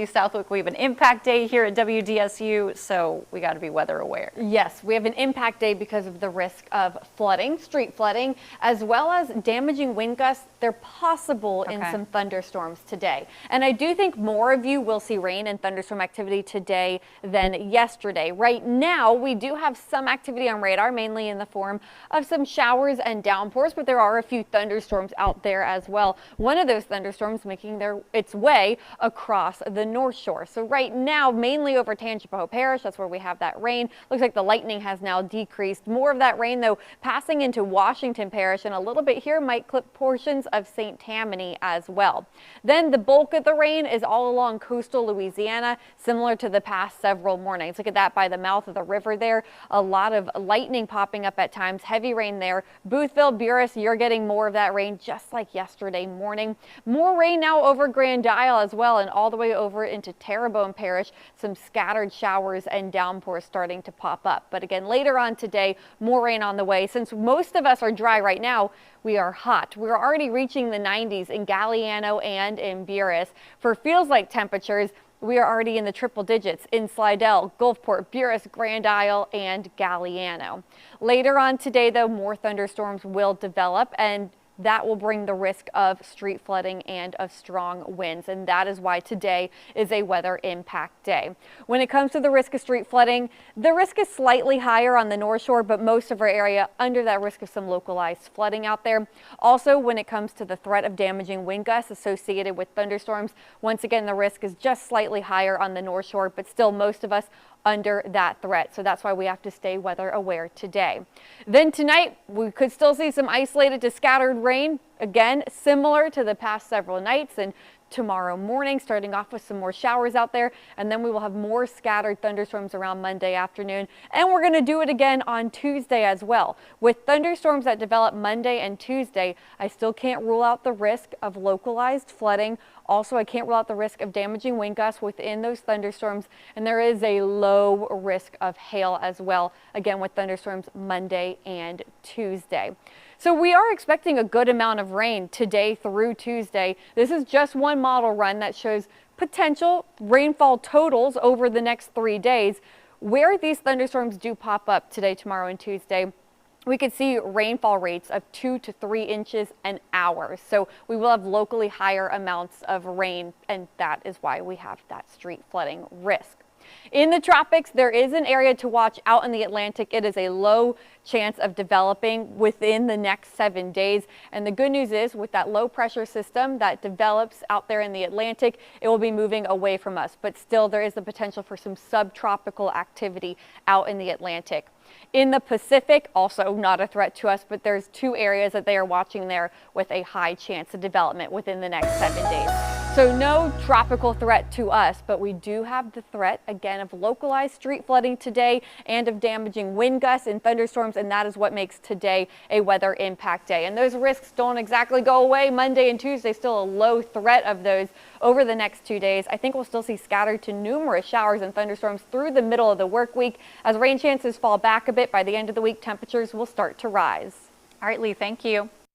Southwick, we have an impact day here at WDSU, so we got to be weather aware. Yes, we have an impact day because of the risk of flooding, street flooding, as well as damaging wind gusts. They're possible in some thunderstorms today. And I do think more of you will see rain and thunderstorm activity today than yesterday. Right now, we do have some activity on radar, mainly in the form of some showers and downpours, but there are a few thunderstorms out there as well. One of those thunderstorms making its way across the North Shore. So right now, mainly over Tangipahoa Parish, that's where we have that rain. Looks like the lightning has now decreased. More of that rain, though, passing into Washington Parish, and a little bit here might clip portions of St. Tammany as well. Then the bulk of the rain is all along coastal Louisiana, similar to the past several mornings. Look at that by the mouth of the river there. A lot of lightning popping up at times, heavy rain there. Boothville, Buras, you're getting more of that rain just like yesterday morning. More rain now over Grand Isle as well, and all the way over into Terrebonne Parish. Some scattered showers and downpours starting to pop up. But again, later on today, more rain on the way. Since most of us are dry right now, we are hot. We're already reaching the 90s in Galliano and in Buras. For feels like temperatures, we are already in the triple digits in Slidell, Gulfport, Buras, Grand Isle, and Galliano. Later on today, though, more thunderstorms will develop, and that will bring the risk of street flooding and of strong winds, and that is why today is a weather impact day. When it comes to the risk of street flooding, the risk is slightly higher on the North Shore, but most of our area under that risk of some localized flooding out there. Also, when it comes to the threat of damaging wind gusts associated with thunderstorms, once again, the risk is just slightly higher on the North Shore, but still most of us under that threat. So that's why we have to stay weather aware today. Then tonight, we could still see some isolated to scattered rain. Again, similar to the past several nights, and tomorrow morning, starting off with some more showers out there, and then we will have more scattered thunderstorms around Monday afternoon, and we're going to do it again on Tuesday as well. With thunderstorms that develop Monday and Tuesday, I still can't rule out the risk of localized flooding. Also, I can't rule out the risk of damaging wind gusts within those thunderstorms, and there is a low risk of hail as well, again with thunderstorms Monday and Tuesday. So we are expecting a good amount of rain today through Tuesday. This is just one model run that shows potential rainfall totals over the next 3 days. Where these thunderstorms do pop up today, tomorrow, and Tuesday, we could see rainfall rates of 2 to 3 inches an hour. So we will have locally higher amounts of rain, and that is why we have that street flooding risk. In the tropics, there is an area to watch out in the Atlantic. It is a low chance of developing within the next 7 days. And the good news is, with that low pressure system that develops out there in the Atlantic, it will be moving away from us. But still, there is the potential for some subtropical activity out in the Atlantic. In the Pacific, also not a threat to us, but there's 2 areas that they are watching there with a high chance of development within the next 7 days. So no tropical threat to us, but we do have the threat, again, of localized street flooding today and of damaging wind gusts and thunderstorms, and that is what makes today a weather impact day. And those risks don't exactly go away. Monday and Tuesday, still a low threat of those over the next 2 days. I think we'll still see scattered to numerous showers and thunderstorms through the middle of the work week. As rain chances fall back a bit, by the end of the week, temperatures will start to rise. All right, Lee, thank you.